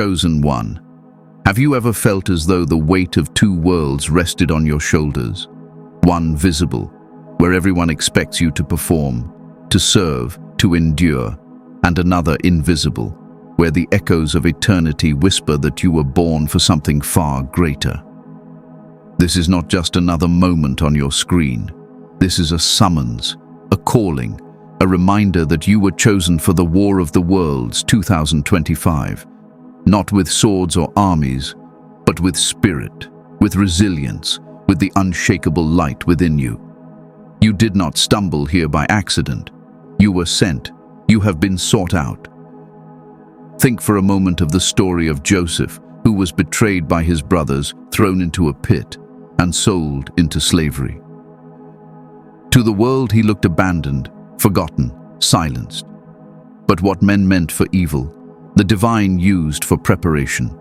Chosen one. Have you ever felt as though the weight of two worlds rested on your shoulders? One visible, where everyone expects you to perform, to serve, to endure, and another invisible, where the echoes of eternity whisper that you were born for something far greater. This is not just another moment on your screen. This is a summons, a calling, a reminder that you were chosen for the War of the Worlds 2025, not with swords or armies, but with spirit, with resilience, with the unshakable light within you. You did not stumble here by accident. You were sent. You have been sought out. Think for a moment of the story of Joseph, who was betrayed by his brothers, thrown into a pit, and sold into slavery. To the world he looked abandoned, forgotten, silenced. But what men meant for evil, the divine used for preparation.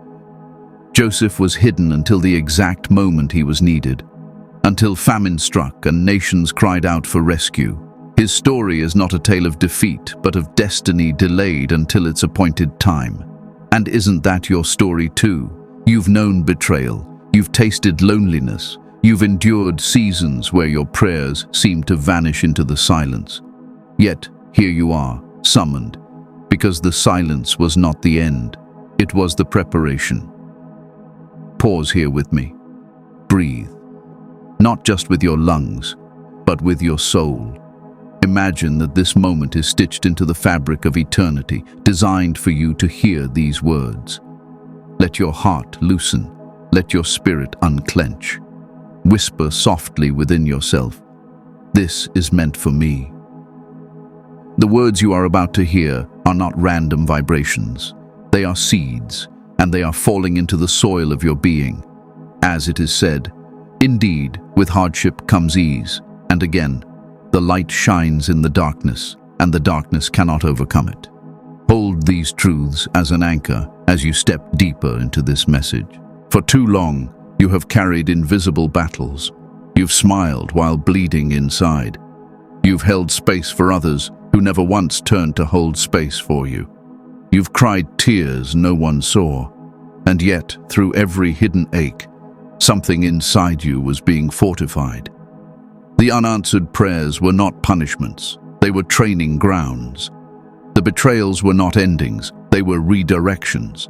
Joseph was hidden until the exact moment he was needed, until famine struck and nations cried out for rescue. His story is not a tale of defeat, but of destiny delayed until its appointed time. And isn't that your story too? You've known betrayal, you've tasted loneliness, you've endured seasons where your prayers seemed to vanish into the silence. Yet, here you are, summoned, because the silence was not the end, it was the preparation. Pause here with me. Breathe. Not just with your lungs, but with your soul. Imagine that this moment is stitched into the fabric of eternity, designed for you to hear these words. Let your heart loosen. Let your spirit unclench. Whisper softly within yourself, "This is meant for me." The words you are about to hear are not random vibrations. They are seeds, and they are falling into the soil of your being. As it is said, "Indeed, with hardship comes ease," and again, "The light shines in the darkness, and the darkness cannot overcome it." Hold these truths as an anchor as you step deeper into this message. For too long, you have carried invisible battles. You've smiled while bleeding inside. You've held space for others who never once turned to hold space for you. You've cried tears no one saw, and yet, through every hidden ache, something inside you was being fortified. The unanswered prayers were not punishments, they were training grounds. The betrayals were not endings, they were redirections.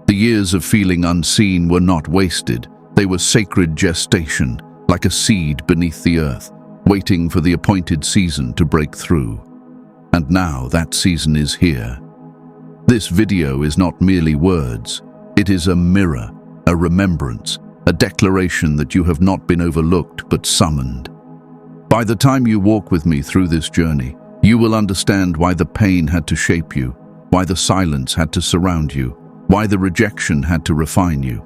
The years of feeling unseen were not wasted, they were sacred gestation, like a seed beneath the earth, waiting for the appointed season to break through. And now that season is here. This video is not merely words, it is a mirror, a remembrance, a declaration that you have not been overlooked but summoned. By the time you walk with me through this journey, you will understand why the pain had to shape you, why the silence had to surround you, why the rejection had to refine you.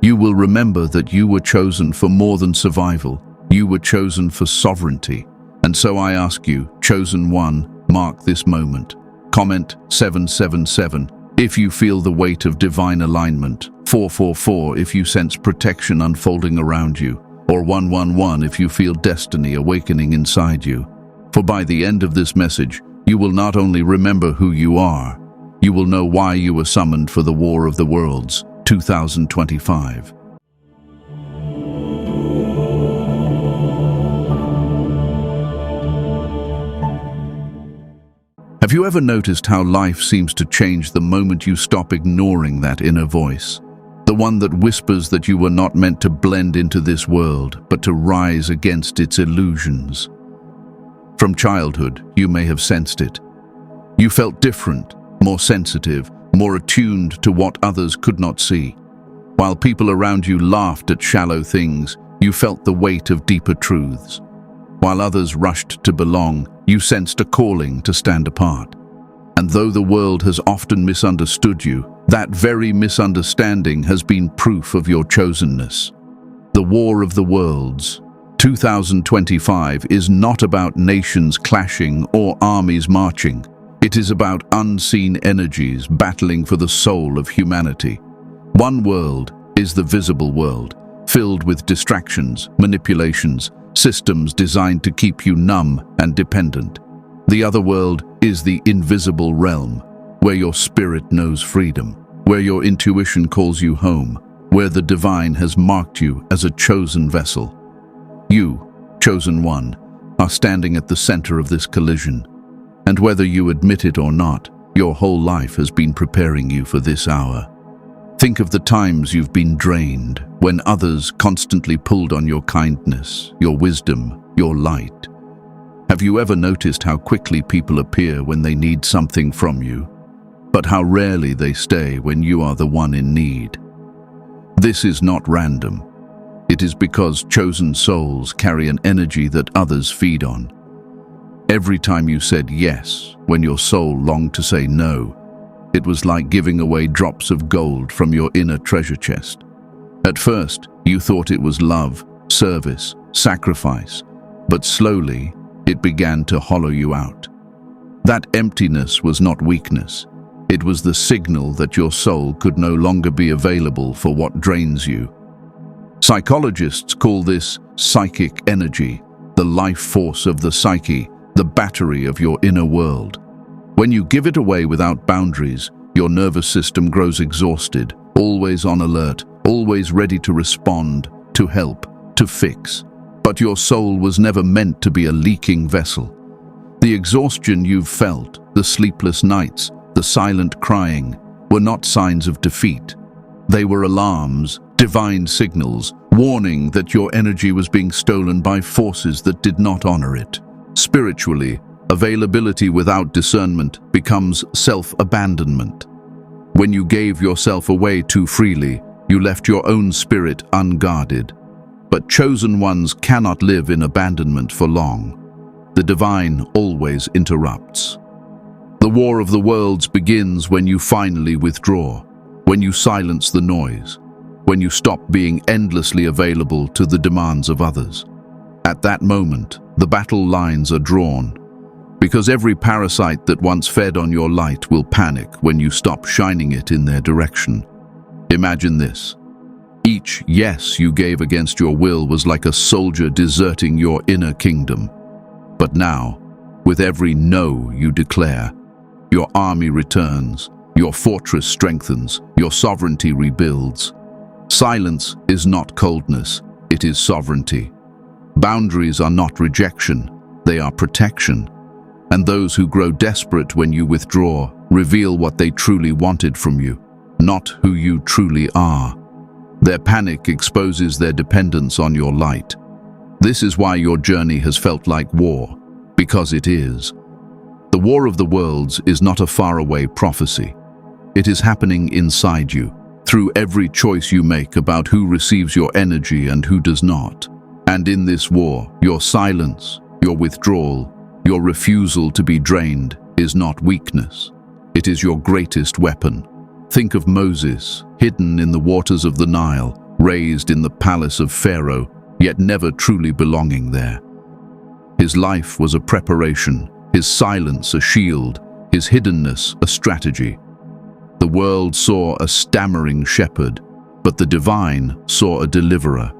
You will remember that you were chosen for more than survival, you were chosen for sovereignty. And so I ask you, chosen one, mark this moment. Comment 777 if you feel the weight of divine alignment, 444 if you sense protection unfolding around you, or 111 if you feel destiny awakening inside you. For by the end of this message, you will not only remember who you are, you will know why you were summoned for the War of the Worlds 2025. Have you ever noticed how life seems to change the moment you stop ignoring that inner voice? The one that whispers that you were not meant to blend into this world, but to rise against its illusions. From childhood, you may have sensed it. You felt different, more sensitive, more attuned to what others could not see. While people around you laughed at shallow things, you felt the weight of deeper truths. While others rushed to belong, you sensed a calling to stand apart. And though the world has often misunderstood you, that very misunderstanding has been proof of your chosenness. The War of the Worlds 2025 is not about nations clashing or armies marching. It is about unseen energies battling for the soul of humanity. One world is the visible world, filled with distractions, manipulations, systems designed to keep you numb and dependent. The other world is the invisible realm, where your spirit knows freedom, where your intuition calls you home, where the divine has marked you as a chosen vessel. You, chosen one, are standing at the center of this collision. And whether you admit it or not, your whole life has been preparing you for this hour. Think of the times you've been drained, when others constantly pulled on your kindness, your wisdom, your light. Have you ever noticed how quickly people appear when they need something from you, but how rarely they stay when you are the one in need? This is not random. It is because chosen souls carry an energy that others feed on. Every time you said yes, when your soul longed to say no, it was like giving away drops of gold from your inner treasure chest. At first, you thought it was love, service, sacrifice, but slowly, it began to hollow you out. That emptiness was not weakness. It was the signal that your soul could no longer be available for what drains you. Psychologists call this psychic energy, the life force of the psyche, the battery of your inner world. When you give it away without boundaries, your nervous system grows exhausted, always on alert, always ready to respond, to help, to fix. But your soul was never meant to be a leaking vessel. The exhaustion you've felt, the sleepless nights, the silent crying, were not signs of defeat. They were alarms, divine signals, warning that your energy was being stolen by forces that did not honor it. Spiritually, availability without discernment becomes self-abandonment. When you gave yourself away too freely, you left your own spirit unguarded. But chosen ones cannot live in abandonment for long. The divine always interrupts. The war of the worlds begins when you finally withdraw, when you silence the noise, when you stop being endlessly available to the demands of others. At that moment, the battle lines are drawn, because every parasite that once fed on your light will panic when you stop shining it in their direction. Imagine this. Each yes you gave against your will was like a soldier deserting your inner kingdom. But now, with every no you declare, your army returns, your fortress strengthens, your sovereignty rebuilds. Silence is not coldness, it is sovereignty. Boundaries are not rejection, they are protection. And those who grow desperate when you withdraw reveal what they truly wanted from you, not who you truly are. Their panic exposes their dependence on your light. This is why your journey has felt like war, because it is. The war of the worlds is not a faraway prophecy. It is happening inside you, through every choice you make about who receives your energy and who does not. And in this war, your silence, your withdrawal, your refusal to be drained is not weakness. It is your greatest weapon. Think of Moses, hidden in the waters of the Nile, raised in the palace of Pharaoh, yet never truly belonging there. His life was a preparation, his silence a shield, his hiddenness a strategy. The world saw a stammering shepherd, but the divine saw a deliverer.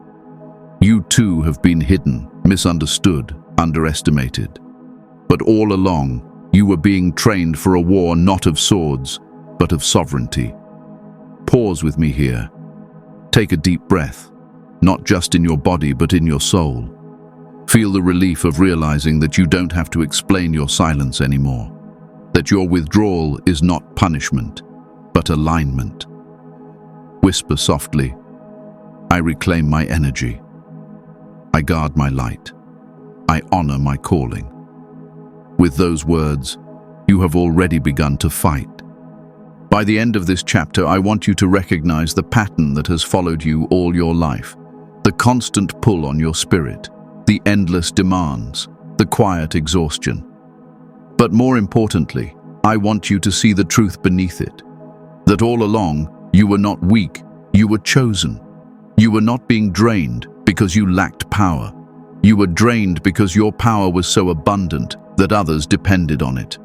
You too have been hidden, misunderstood, underestimated. But all along, you were being trained for a war not of swords, but of sovereignty. Pause with me here. Take a deep breath, not just in your body but in your soul. Feel the relief of realizing that you don't have to explain your silence anymore, that your withdrawal is not punishment, but alignment. Whisper softly, I reclaim my energy. I guard my light. I honor my calling. With those words, you have already begun to fight. By the end of this chapter, I want you to recognize the pattern that has followed you all your life. The constant pull on your spirit, the endless demands, the quiet exhaustion. But more importantly, I want you to see the truth beneath it. That all along, you were not weak, you were chosen. You were not being drained because you lacked power. You were drained because your power was so abundant that others depended on it.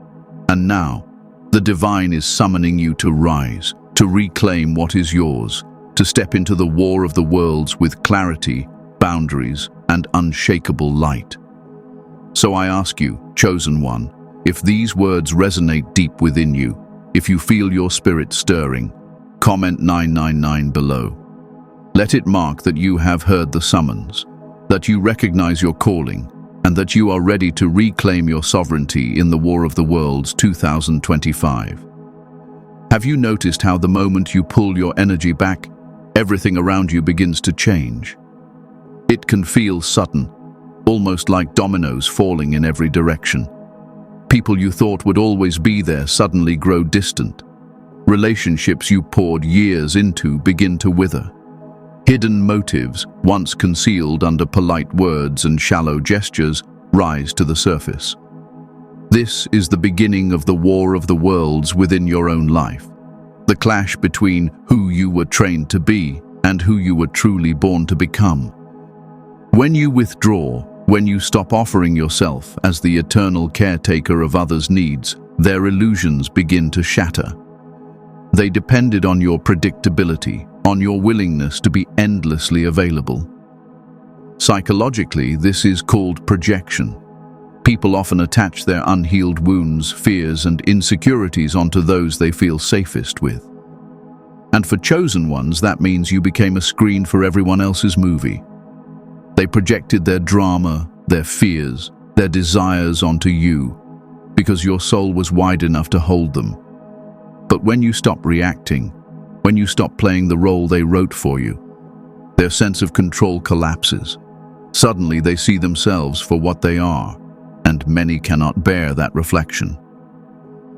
And now, the divine is summoning you to rise, to reclaim what is yours, to step into the war of the worlds with clarity, boundaries, and unshakable light. So I ask you, chosen one, if these words resonate deep within you, if you feel your spirit stirring, Comment 999 below. Let it mark that you have heard the summons, that you recognize your calling, and that you are ready to reclaim your sovereignty in the War of the Worlds 2025. Have you noticed how the moment you pull your energy back, everything around you begins to change? It can feel sudden, almost like dominoes falling in every direction. People you thought would always be there suddenly grow distant. Relationships you poured years into begin to wither. Hidden motives, once concealed under polite words and shallow gestures, rise to the surface. This is the beginning of the War of the Worlds within your own life. The clash between who you were trained to be and who you were truly born to become. When you withdraw, when you stop offering yourself as the eternal caretaker of others' needs, their illusions begin to shatter. They depended on your predictability, on your willingness to be endlessly available. Psychologically, this is called projection. People often attach their unhealed wounds, fears, and insecurities onto those they feel safest with. And for chosen ones, that means you became a screen for everyone else's movie. They projected their drama, their fears, their desires onto you, because your soul was wide enough to hold them. But when you stop reacting, when you stop playing the role they wrote for you, their sense of control collapses. Suddenly they see themselves for what they are, and many cannot bear that reflection.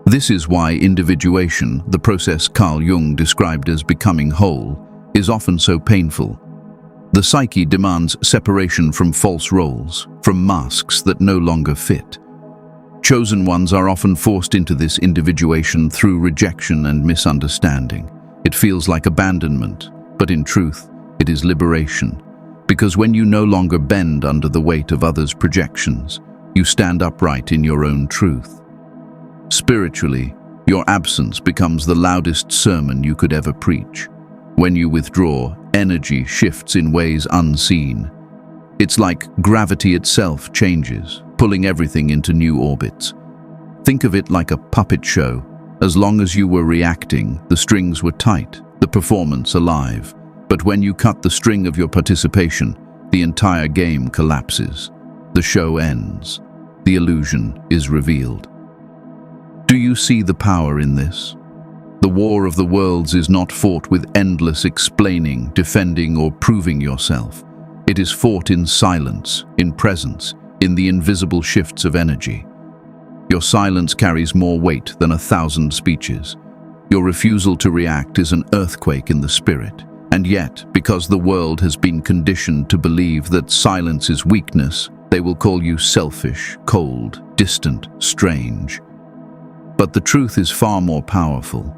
This is why individuation, the process Carl Jung described as becoming whole, is often so painful. The psyche demands separation from false roles, from masks that no longer fit. Chosen ones are often forced into this individuation through rejection and misunderstanding. It feels like abandonment, but in truth, it is liberation. Because when you no longer bend under the weight of others' projections, you stand upright in your own truth. Spiritually, your absence becomes the loudest sermon you could ever preach. When you withdraw, energy shifts in ways unseen. It's like gravity itself changes, pulling everything into new orbits. Think of it like a puppet show. As long as you were reacting, the strings were tight, the performance alive. But when you cut the string of your participation, the entire game collapses. The show ends. The illusion is revealed. Do you see the power in this? The War of the Worlds is not fought with endless explaining, defending, or proving yourself. It is fought in silence, in presence, in the invisible shifts of energy. Your silence carries more weight than 1,000 speeches. Your refusal to react is an earthquake in the spirit. And yet, because the world has been conditioned to believe that silence is weakness, they will call you selfish, cold, distant, strange. But the truth is far more powerful.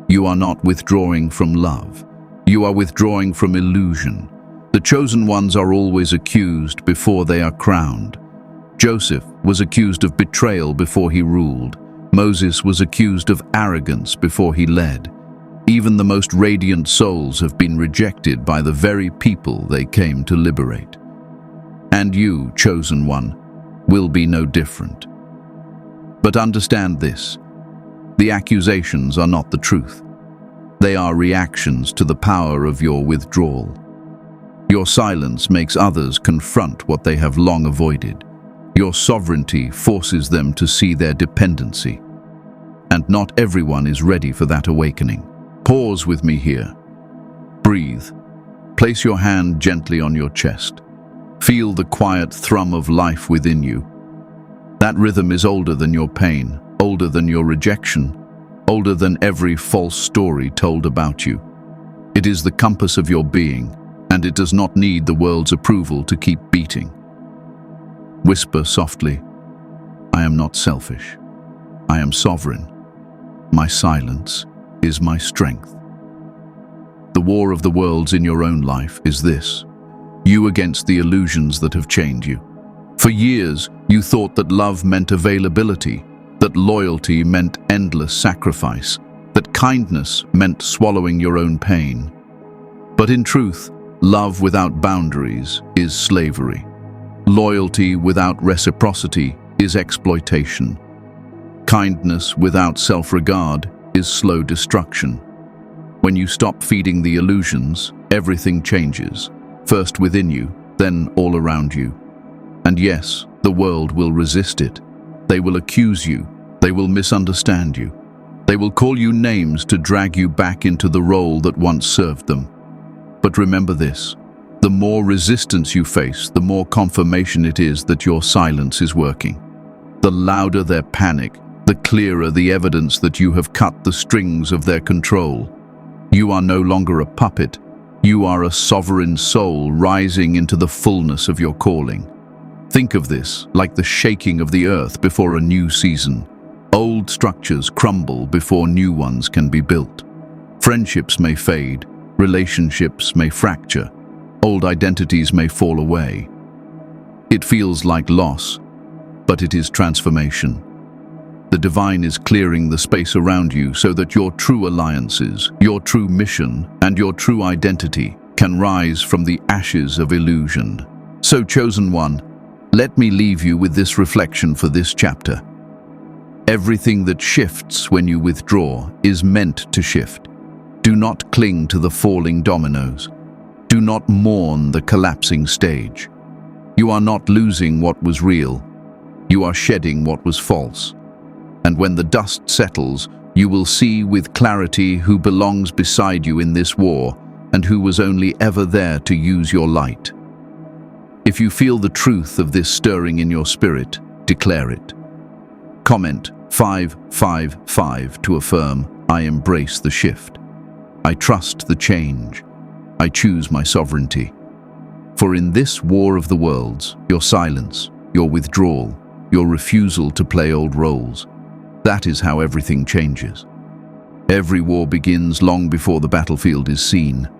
You are not withdrawing from love. You are withdrawing from illusion. The chosen ones are always accused before they are crowned. Joseph was accused of betrayal before he ruled. Moses was accused of arrogance before he led. Even the most radiant souls have been rejected by the very people they came to liberate. And you, chosen one, will be no different. But understand this: the accusations are not the truth. They are reactions to the power of your withdrawal. Your silence makes others confront what they have long avoided. Your sovereignty forces them to see their dependency. And not everyone is ready for that awakening. Pause with me here. Breathe. Place your hand gently on your chest. Feel the quiet thrum of life within you. That rhythm is older than your pain, older than your rejection, older than every false story told about you. It is the compass of your being, and it does not need the world's approval to keep beating. Whisper softly, I am not selfish. I am sovereign. My silence is my strength. The war of the worlds in your own life is this: you against the illusions that have chained you. For years, you thought that love meant availability, that loyalty meant endless sacrifice, that kindness meant swallowing your own pain. But in truth, love without boundaries is slavery. Loyalty without reciprocity is exploitation. Kindness without self-regard is slow destruction. When you stop feeding the illusions, everything changes. First within you, then all around you. And yes, the world will resist it. They will accuse you. They will misunderstand you. They will call you names to drag you back into the role that once served them. But remember this, the more resistance you face, the more confirmation it is that your silence is working. The louder their panic, the clearer the evidence that you have cut the strings of their control. You are no longer a puppet. You are a sovereign soul rising into the fullness of your calling. Think of this like the shaking of the earth before a new season. Old structures crumble before new ones can be built. Friendships may fade, relationships may fracture, old identities may fall away. It feels like loss, but it is transformation. The divine is clearing the space around you so that your true alliances, your true mission, and your true identity can rise from the ashes of illusion. So, chosen one, let me leave you with this reflection for this chapter. Everything that shifts when you withdraw is meant to shift. Do not cling to the falling dominoes. Do not mourn the collapsing stage. You are not losing what was real. You are shedding what was false. And when the dust settles, you will see with clarity who belongs beside you in this war and who was only ever there to use your light. If you feel the truth of this stirring in your spirit, declare it. Comment 555 to affirm, I embrace the shift. I trust the change. I choose my sovereignty. For in this war of the worlds, your silence, your withdrawal, your refusal to play old roles, that is how everything changes. Every war begins long before the battlefield is seen.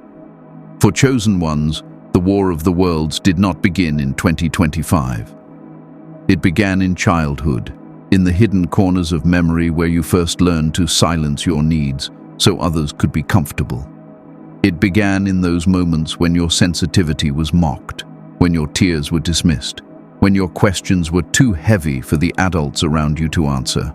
For chosen ones, the war of the worlds did not begin in 2025. It began in childhood, in the hidden corners of memory where you first learned to silence your needs so others could be comfortable. It began in those moments when your sensitivity was mocked, when your tears were dismissed, when your questions were too heavy for the adults around you to answer.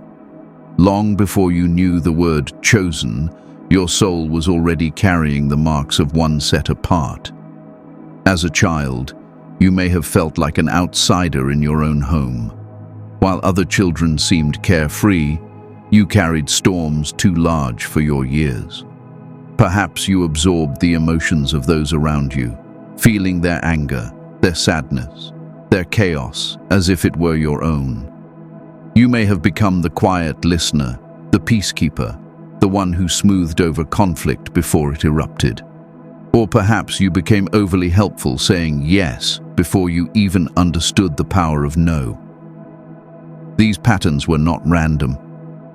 Long before you knew the word chosen, your soul was already carrying the marks of one set apart. As a child, you may have felt like an outsider in your own home. While other children seemed carefree, you carried storms too large for your years. Perhaps you absorbed the emotions of those around you, feeling their anger, their sadness, their chaos as if it were your own. You may have become the quiet listener, the peacekeeper, the one who smoothed over conflict before it erupted. Or perhaps you became overly helpful, saying yes before you even understood the power of no. These patterns were not random.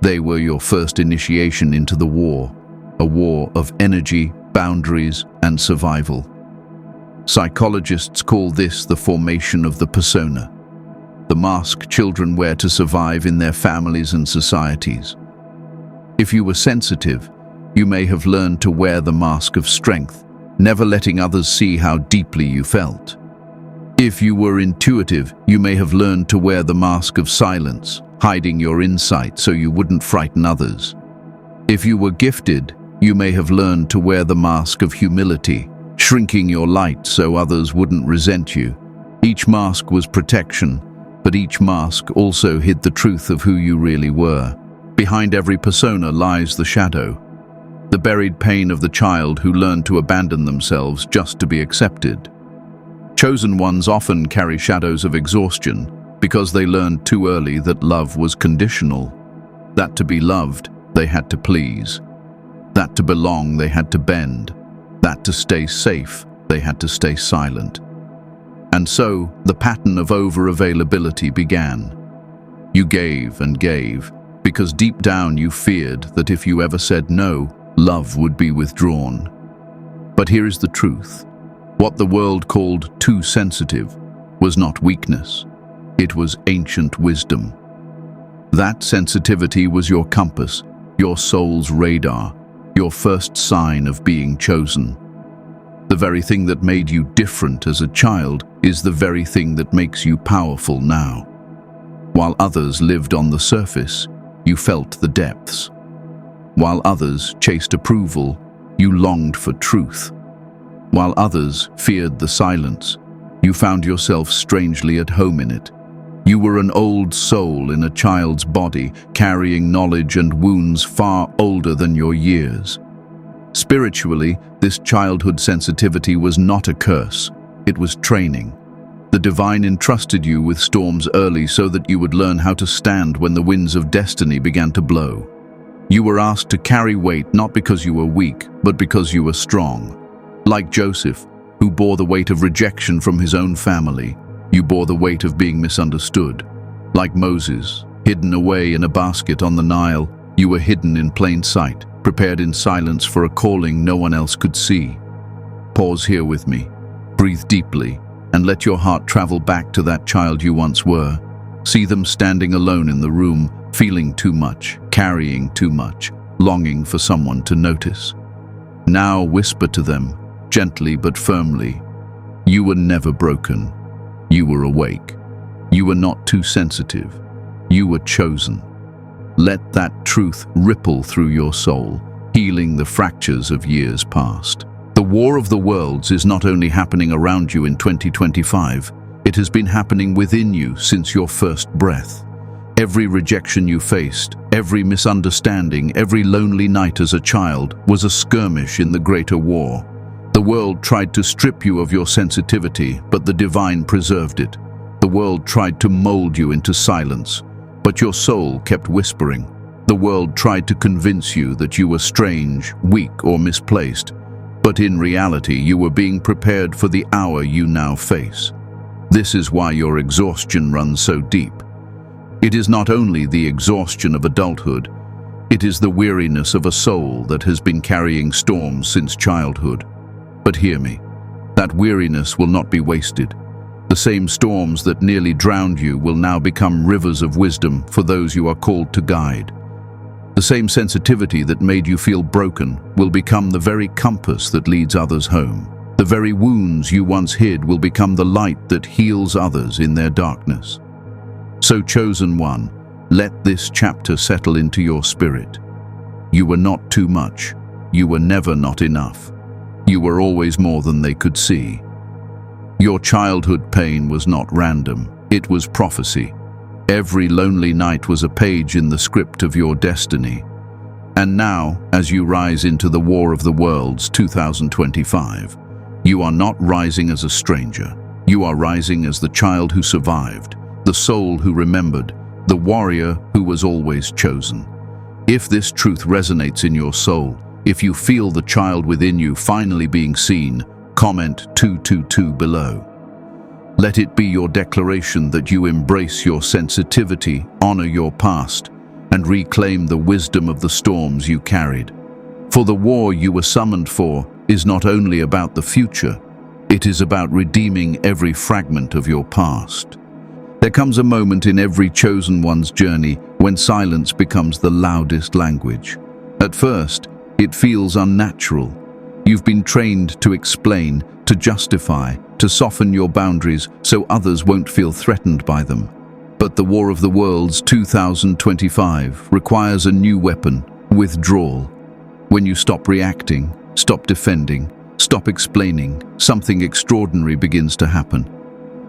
They were your first initiation into the war, a war of energy, boundaries, and survival. Psychologists call this the formation of the persona, the mask children wear to survive in their families and societies. If you were sensitive, you may have learned to wear the mask of strength, never letting others see how deeply you felt. If you were intuitive, you may have learned to wear the mask of silence, hiding your insight so you wouldn't frighten others. If you were gifted, you may have learned to wear the mask of humility, shrinking your light so others wouldn't resent you. Each mask was protection, but each mask also hid the truth of who you really were. Behind every persona lies the shadow, the buried pain of the child who learned to abandon themselves just to be accepted. Chosen ones often carry shadows of exhaustion because they learned too early that love was conditional, that to be loved, they had to please, that to belong, they had to bend, that to stay safe, they had to stay silent. And so, the pattern of over-availability began. You gave and gave, because deep down you feared that if you ever said no, love would be withdrawn. But here is the truth. What the world called too sensitive was not weakness. It was ancient wisdom. That sensitivity was your compass, your soul's radar, your first sign of being chosen. The very thing that made you different as a child is the very thing that makes you powerful now. While others lived on the surface, you felt the depths. While others chased approval, you longed for truth. While others feared the silence, you found yourself strangely at home in it. You were an old soul in a child's body, carrying knowledge and wounds far older than your years. Spiritually, this childhood sensitivity was not a curse, it was training. The divine entrusted you with storms early so that you would learn how to stand when the winds of destiny began to blow. You were asked to carry weight not because you were weak, but because you were strong. Like Joseph, who bore the weight of rejection from his own family, you bore the weight of being misunderstood. Like Moses, hidden away in a basket on the Nile, you were hidden in plain sight, prepared in silence for a calling no one else could see. Pause here with me, breathe deeply, and let your heart travel back to that child you once were. See them standing alone in the room, feeling too much, carrying too much, longing for someone to notice. Now whisper to them, gently but firmly, you were never broken. You were awake. You were not too sensitive. You were chosen. Let that truth ripple through your soul, healing the fractures of years past. The war of the worlds is not only happening around you in 2025, it has been happening within you since your first breath. Every rejection you faced, every misunderstanding, every lonely night as a child was a skirmish in the greater war. The world tried to strip you of your sensitivity, but the divine preserved it. The world tried to mold you into silence, but your soul kept whispering. The world tried to convince you that you were strange, weak, or misplaced, but in reality you were being prepared for the hour you now face. This is why your exhaustion runs so deep. It is not only the exhaustion of adulthood, it is the weariness of a soul that has been carrying storms since childhood. But hear me, that weariness will not be wasted. The same storms that nearly drowned you will now become rivers of wisdom for those you are called to guide. The same sensitivity that made you feel broken will become the very compass that leads others home. The very wounds you once hid will become the light that heals others in their darkness. So, chosen one, let this chapter settle into your spirit. You were not too much. You were never not enough. You were always more than they could see. Your childhood pain was not random, it was prophecy. Every lonely night was a page in the script of your destiny. And now, as you rise into the War of the Worlds 2025, you are not rising as a stranger. You are rising as the child who survived, the soul who remembered, the warrior who was always chosen. If this truth resonates in your soul, if you feel the child within you finally being seen, comment 222 below. Let it be your declaration that you embrace your sensitivity, honor your past, and reclaim the wisdom of the storms you carried. For the war you were summoned for is not only about the future, it is about redeeming every fragment of your past. There comes a moment in every chosen one's journey when silence becomes the loudest language. At first, it feels unnatural. You've been trained to explain, to justify, to soften your boundaries so others won't feel threatened by them. But the War of the Worlds 2025 requires a new weapon, withdrawal. When you stop reacting, stop defending, stop explaining, something extraordinary begins to happen.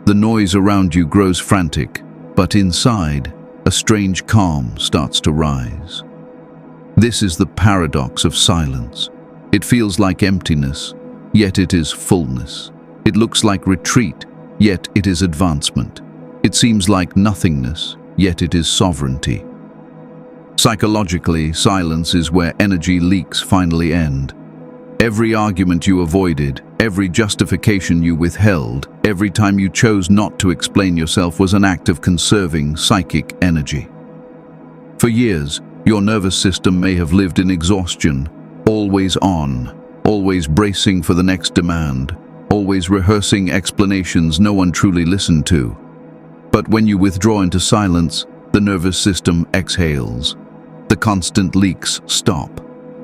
The noise around you grows frantic, but inside, a strange calm starts to rise. This is the paradox of silence. It feels like emptiness, yet it is fullness. It looks like retreat, yet it is advancement. It seems like nothingness, yet it is sovereignty. Psychologically, silence is where energy leaks finally end. Every argument you avoided, every justification you withheld, every time you chose not to explain yourself was an act of conserving psychic energy. For years, your nervous system may have lived in exhaustion, always on, always bracing for the next demand, always rehearsing explanations no one truly listened to. But when you withdraw into silence, the nervous system exhales. The constant leaks stop.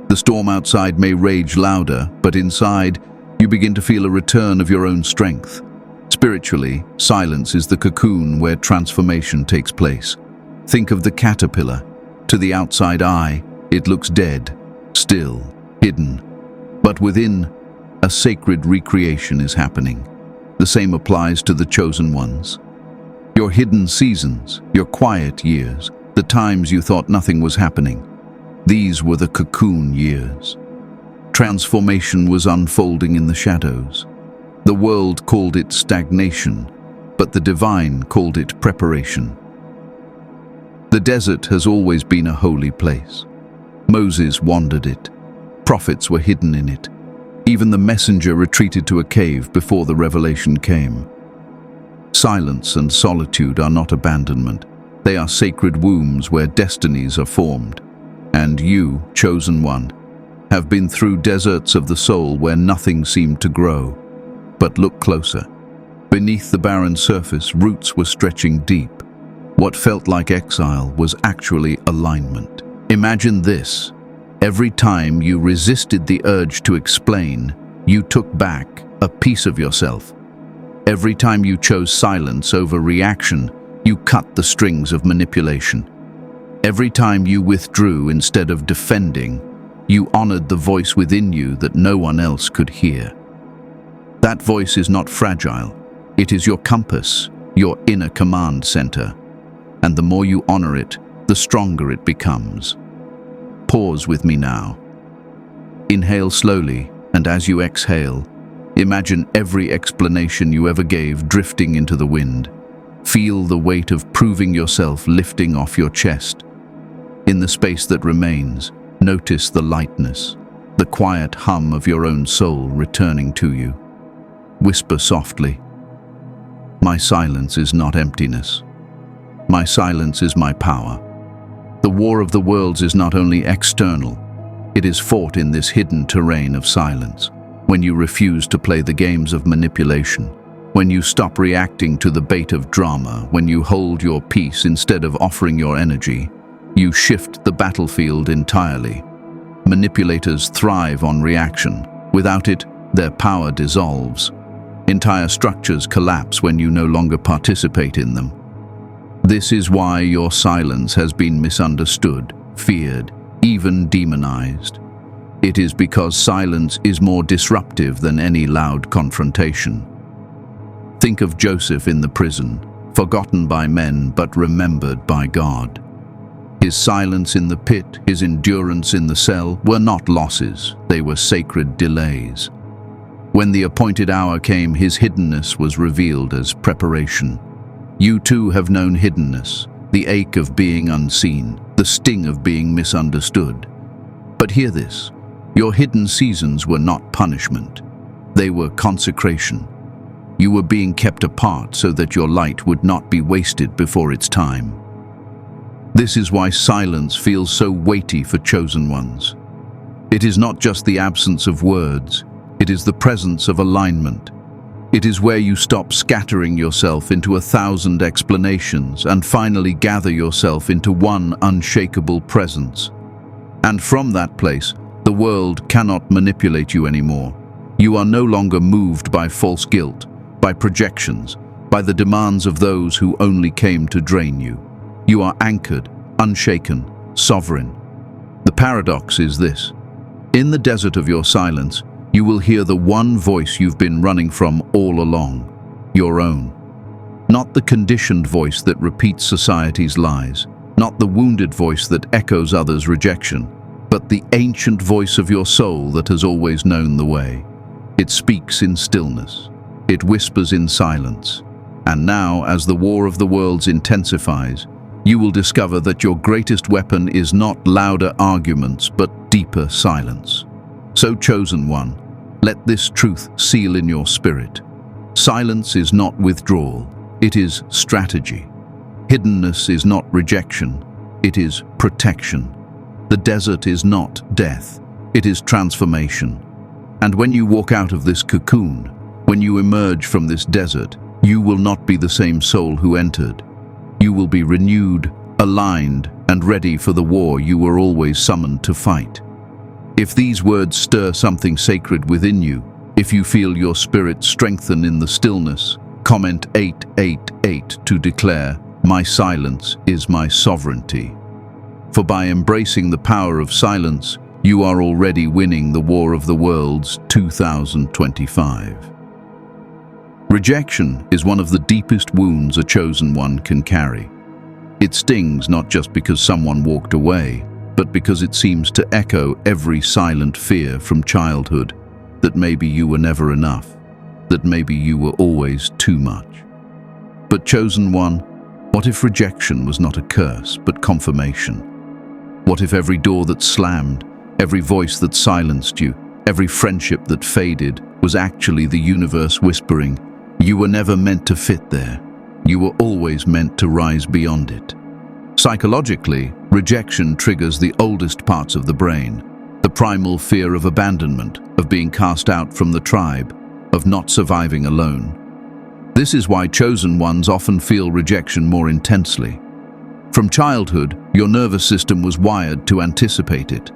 The storm outside may rage louder, but inside, you begin to feel a return of your own strength. Spiritually, silence is the cocoon where transformation takes place. Think of the caterpillar. To the outside eye, it looks dead, still, hidden. But within, a sacred recreation is happening. The same applies to the chosen ones. Your hidden seasons, your quiet years, the times you thought nothing was happening. These were the cocoon years. Transformation was unfolding in the shadows. The world called it stagnation, but the divine called it preparation. The desert has always been a holy place. Moses wandered it. Prophets were hidden in it. Even the messenger retreated to a cave before the revelation came. Silence and solitude are not abandonment. They are sacred wombs where destinies are formed. And you, chosen one, have been through deserts of the soul where nothing seemed to grow. But look closer. Beneath the barren surface, roots were stretching deep. What felt like exile was actually alignment. Imagine this. Every time you resisted the urge to explain, you took back a piece of yourself. Every time you chose silence over reaction, you cut the strings of manipulation. Every time you withdrew instead of defending, you honored the voice within you that no one else could hear. That voice is not fragile. It is your compass, your inner command center. And the more you honor it, the stronger it becomes. Pause with me now. Inhale slowly, and as you exhale, imagine every explanation you ever gave drifting into the wind. Feel the weight of proving yourself lifting off your chest. In the space that remains, notice the lightness, the quiet hum of your own soul returning to you. Whisper softly, "My silence is not emptiness. My silence is my power." The war of the worlds is not only external, it is fought in this hidden terrain of silence. When you refuse to play the games of manipulation, when you stop reacting to the bait of drama, when you hold your peace instead of offering your energy, you shift the battlefield entirely. Manipulators thrive on reaction. Without it, their power dissolves. Entire structures collapse when you no longer participate in them. This is why your silence has been misunderstood, feared, even demonized. It is because silence is more disruptive than any loud confrontation. Think of Joseph in the prison, forgotten by men but remembered by God. His silence in the pit, his endurance in the cell were not losses, they were sacred delays. When the appointed hour came, his hiddenness was revealed as preparation. You too have known hiddenness, the ache of being unseen, the sting of being misunderstood. But hear this, your hidden seasons were not punishment. They were consecration. You were being kept apart so that your light would not be wasted before its time. This is why silence feels so weighty for chosen ones. It is not just the absence of words, it is the presence of alignment. It is where you stop scattering yourself into 1,000 explanations and finally gather yourself into one unshakable presence. And from that place, the world cannot manipulate you anymore. You are no longer moved by false guilt, by projections, by the demands of those who only came to drain you. You are anchored, unshaken, sovereign. The paradox is this. In the desert of your silence, you will hear the one voice you've been running from all along, your own. Not the conditioned voice that repeats society's lies, not the wounded voice that echoes others' rejection, but the ancient voice of your soul that has always known the way. It speaks in stillness. It whispers in silence. And now, as the war of the worlds intensifies, you will discover that your greatest weapon is not louder arguments, but deeper silence. So, chosen one, let this truth seal in your spirit. Silence is not withdrawal, it is strategy. Hiddenness is not rejection, it is protection. The desert is not death, it is transformation. And when you walk out of this cocoon, when you emerge from this desert, you will not be the same soul who entered. You will be renewed, aligned, and ready for the war you were always summoned to fight. If these words stir something sacred within you, if you feel your spirit strengthen in the stillness, comment 888 to declare, "My silence is my sovereignty." For by embracing the power of silence, you are already winning the War of the Worlds 2025. Rejection is one of the deepest wounds a chosen one can carry. It stings not just because someone walked away, but because it seems to echo every silent fear from childhood that maybe you were never enough, that maybe you were always too much. But chosen one, what if rejection was not a curse, but confirmation? What if every door that slammed, every voice that silenced you, every friendship that faded was actually the universe whispering, you were never meant to fit there. You were always meant to rise beyond it. Psychologically, rejection triggers the oldest parts of the brain, the primal fear of abandonment, of being cast out from the tribe, of not surviving alone. This is why chosen ones often feel rejection more intensely. From childhood, your nervous system was wired to anticipate it.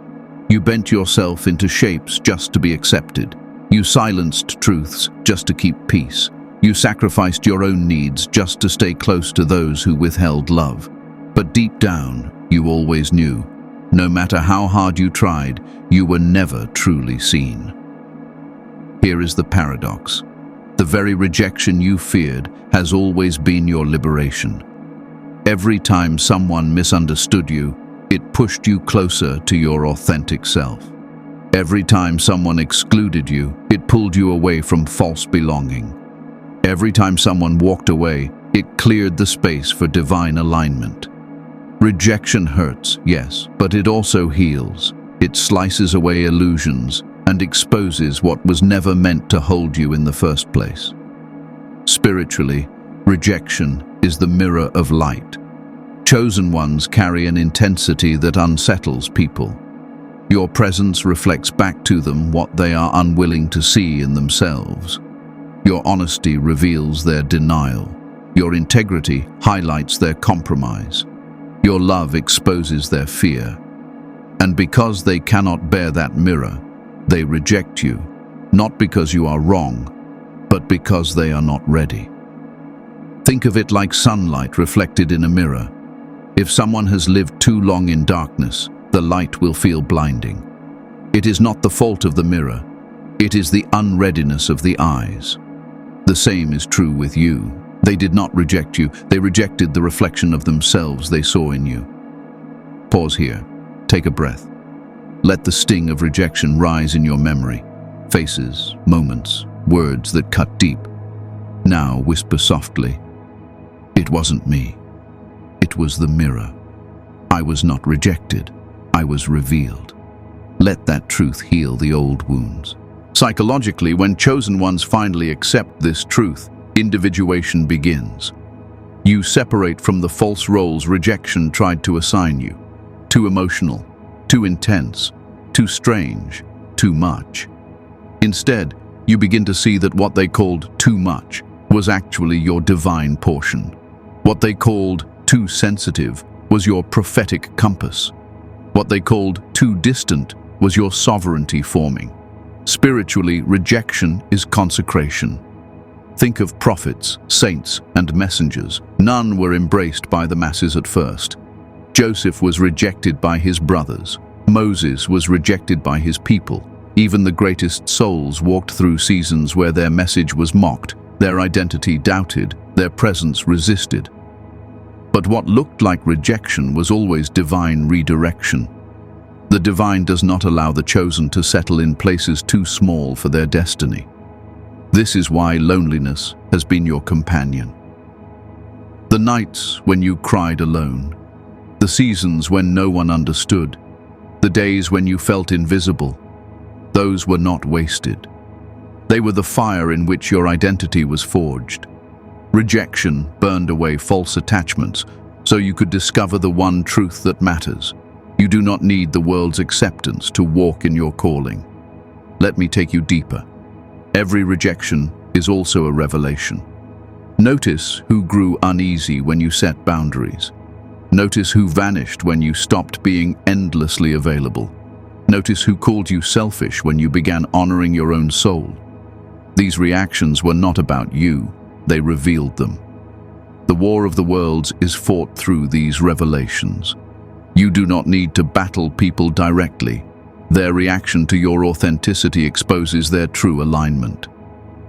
You bent yourself into shapes just to be accepted. You silenced truths just to keep peace. You sacrificed your own needs just to stay close to those who withheld love. But deep down, you always knew, no matter how hard you tried, you were never truly seen. Here is the paradox. The very rejection you feared has always been your liberation. Every time someone misunderstood you, it pushed you closer to your authentic self. Every time someone excluded you, it pulled you away from false belonging. Every time someone walked away, it cleared the space for divine alignment. Rejection hurts, yes, but it also heals. It slices away illusions and exposes what was never meant to hold you in the first place. Spiritually, rejection is the mirror of light. Chosen ones carry an intensity that unsettles people. Your presence reflects back to them what they are unwilling to see in themselves. Your honesty reveals their denial. Your integrity highlights their compromise. Your love exposes their fear. And because they cannot bear that mirror, they reject you, not because you are wrong, but because they are not ready. Think of it like sunlight reflected in a mirror. If someone has lived too long in darkness, the light will feel blinding. It is not the fault of the mirror. It is the unreadiness of the eyes. The same is true with you. They did not reject you. They rejected the reflection of themselves they saw in you. Pause here. Take a breath. Let the sting of rejection rise in your memory. Faces, moments, words that cut deep. Now whisper softly, "It wasn't me. It was the mirror. I was not rejected. I was revealed." Let that truth heal the old wounds. Psychologically, when chosen ones finally accept this truth, individuation begins. You separate from the false roles rejection tried to assign you. Too emotional, too intense, too strange, too much. Instead, you begin to see that what they called too much was actually your divine portion. What they called too sensitive was your prophetic compass. What they called too distant was your sovereignty forming. Spiritually, rejection is consecration. Think of prophets, saints, and messengers. None were embraced by the masses at first. Joseph was rejected by his brothers. Moses was rejected by his people. Even the greatest souls walked through seasons where their message was mocked, their identity doubted, their presence resisted. But what looked like rejection was always divine redirection. The divine does not allow the chosen to settle in places too small for their destiny. This is why loneliness has been your companion. The nights when you cried alone, the seasons when no one understood, the days when you felt invisible, those were not wasted. They were the fire in which your identity was forged. Rejection burned away false attachments so you could discover the one truth that matters. You do not need the world's acceptance to walk in your calling. Let me take you deeper. Every rejection is also a revelation. Notice who grew uneasy when you set boundaries. Notice who vanished when you stopped being endlessly available. Notice who called you selfish when you began honoring your own soul. These reactions were not about you, they revealed them. The war of the worlds is fought through these revelations. You do not need to battle people directly. Their reaction to your authenticity exposes their true alignment.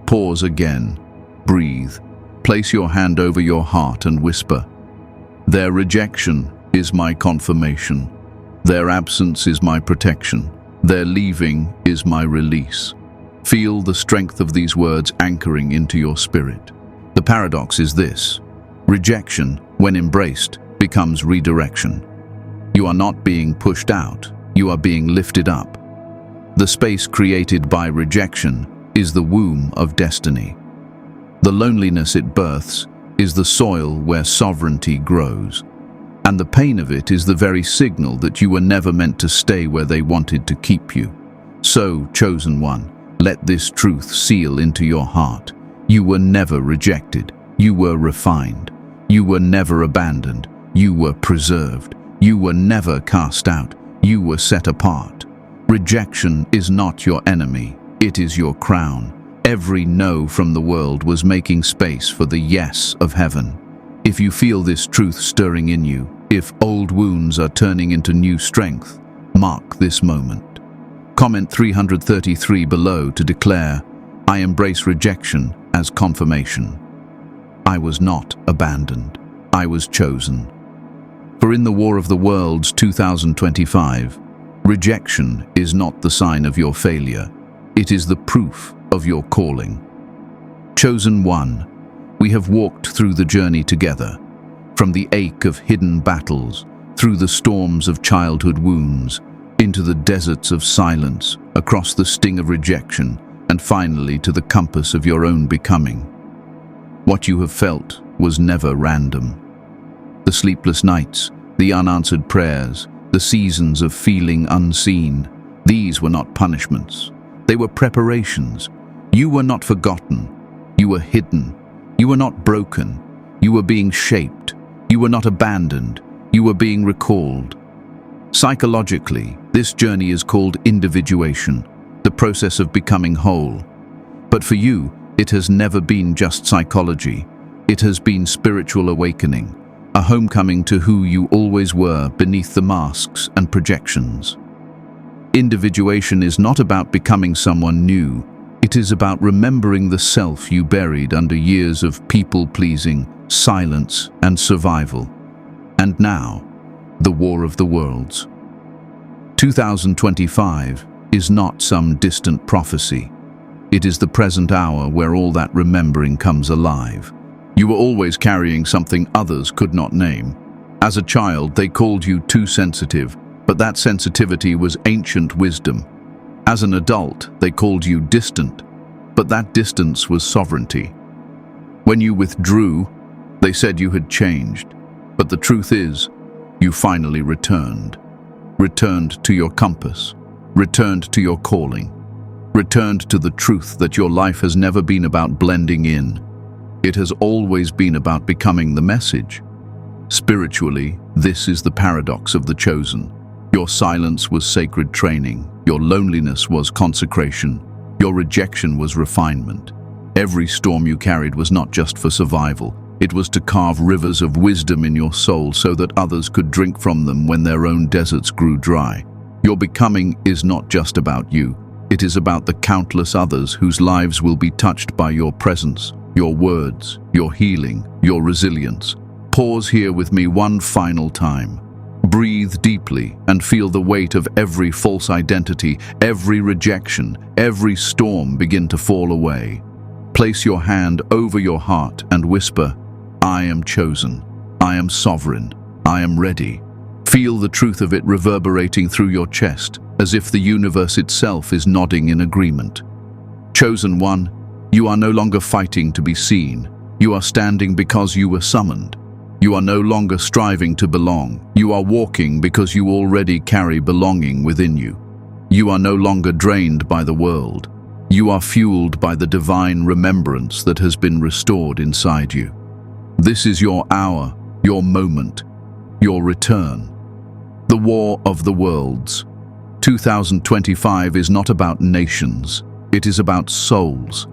Pause again. Breathe. Place your hand over your heart and whisper, "Their rejection is my confirmation. Their absence is my protection. Their leaving is my release." Feel the strength of these words anchoring into your spirit. The paradox is this: rejection, when embraced, becomes redirection. You are not being pushed out, you are being lifted up. The space created by rejection is the womb of destiny. The loneliness it births is the soil where sovereignty grows. And the pain of it is the very signal that you were never meant to stay where they wanted to keep you. So, chosen one, let this truth seal into your heart. You were never rejected. You were refined. You were never abandoned. You were preserved. You were never cast out. You were set apart. Rejection is not your enemy. It is your crown. Every no from the world was making space for the yes of heaven. If you feel this truth stirring in you, if old wounds are turning into new strength, mark this moment. Comment 333 below to declare, "I embrace rejection as confirmation. I was not abandoned. I was chosen." For in the War of the Worlds 2025, rejection is not the sign of your failure. It is the proof of your calling. Chosen one, we have walked through the journey together, from the ache of hidden battles, through the storms of childhood wounds, into the deserts of silence, across the sting of rejection, and finally to the compass of your own becoming. What you have felt was never random. The sleepless nights, the unanswered prayers, the seasons of feeling unseen, these were not punishments. They were preparations. You were not forgotten. You were hidden. You were not broken. You were being shaped. You were not abandoned. You were being recalled. Psychologically, this journey is called individuation, the process of becoming whole. But for you, it has never been just psychology. It has been spiritual awakening, a homecoming to who you always were beneath the masks and projections. Individuation is not about becoming someone new. It is about remembering the self you buried under years of people-pleasing, silence, and survival. And now, the War of the Worlds. 2025 is not some distant prophecy. It is the present hour where all that remembering comes alive. You were always carrying something others could not name. As a child, they called you too sensitive, but that sensitivity was ancient wisdom. As an adult, they called you distant, but that distance was sovereignty. When you withdrew, they said you had changed, but the truth is, you finally returned. Returned to your compass, returned to your calling, returned to the truth that your life has never been about blending in. It has always been about becoming the message. Spiritually, this is the paradox of the chosen. Your silence was sacred training, your loneliness was consecration, your rejection was refinement. Every storm you carried was not just for survival. It was to carve rivers of wisdom in your soul so that others could drink from them when their own deserts grew dry. Your becoming is not just about you. It is about the countless others whose lives will be touched by your presence, your words, your healing, your resilience. Pause here with me one final time. Breathe deeply and feel the weight of every false identity, every rejection, every storm begin to fall away. Place your hand over your heart and whisper, "I am chosen. I am sovereign. I am ready." Feel the truth of it reverberating through your chest, as if the universe itself is nodding in agreement. Chosen one, you are no longer fighting to be seen. You are standing because you were summoned. You are no longer striving to belong. You are walking because you already carry belonging within you. You are no longer drained by the world. You are fueled by the divine remembrance that has been restored inside you. This is your hour, your moment, your return. The War of the Worlds. 2025 is not about nations. It is about souls.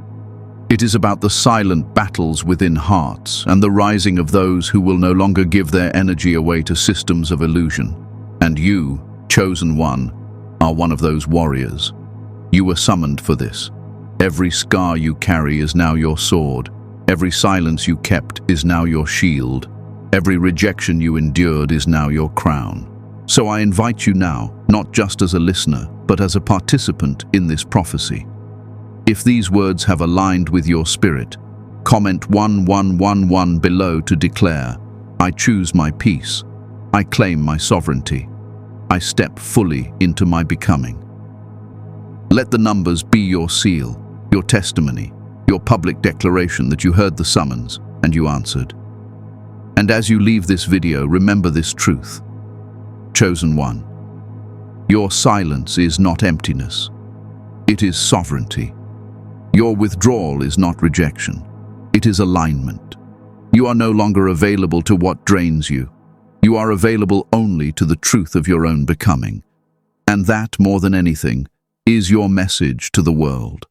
It is about the silent battles within hearts and the rising of those who will no longer give their energy away to systems of illusion. And you, chosen one, are one of those warriors. You were summoned for this. Every scar you carry is now your sword. Every silence you kept is now your shield. Every rejection you endured is now your crown. So I invite you now, not just as a listener, but as a participant in this prophecy. If these words have aligned with your spirit, comment 1111 below to declare, I choose my peace. I claim my sovereignty. I step fully into my becoming. Let the numbers be your seal, your testimony, your public declaration that you heard the summons and you answered. And as you leave this video, remember this truth. Chosen one, your silence is not emptiness. It is sovereignty. Your withdrawal is not rejection. It is alignment. You are no longer available to what drains you. You are available only to the truth of your own becoming. And that, more than anything, is your message to the world.